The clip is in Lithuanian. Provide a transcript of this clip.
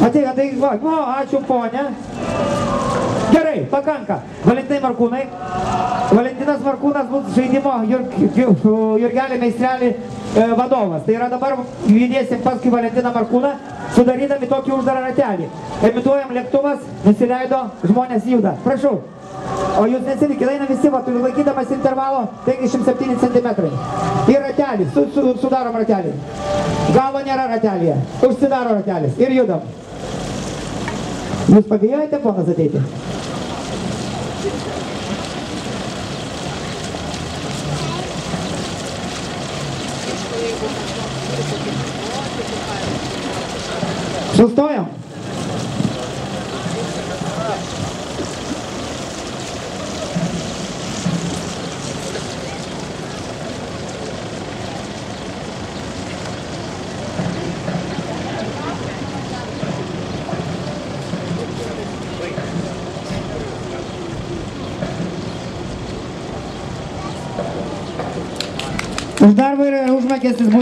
Ateik, va, ačiū ponė. Gerai, pakanka. Valentinai Markūnai. Valentinas Markūnas bus žaidimo Jurgelį Meistrelį vadovas. Tai yra dabar judėsim paskui Valentiną Markūną, sudarydami tokį uždarą ratelį. Emituojam lėktuvas, nusileido, žmonės juda. Prašau. O jūs nesilikit, eina visi, va, turiu laikydamas intervalo 57 cm. Ir ratelį, sudarom ratelį. Galo nėra ratelėje, užsidaro ratelis ir judam. Jūs pabijojate, ponas, ateiti? Sustojam. Už darbą ir užmokestis bus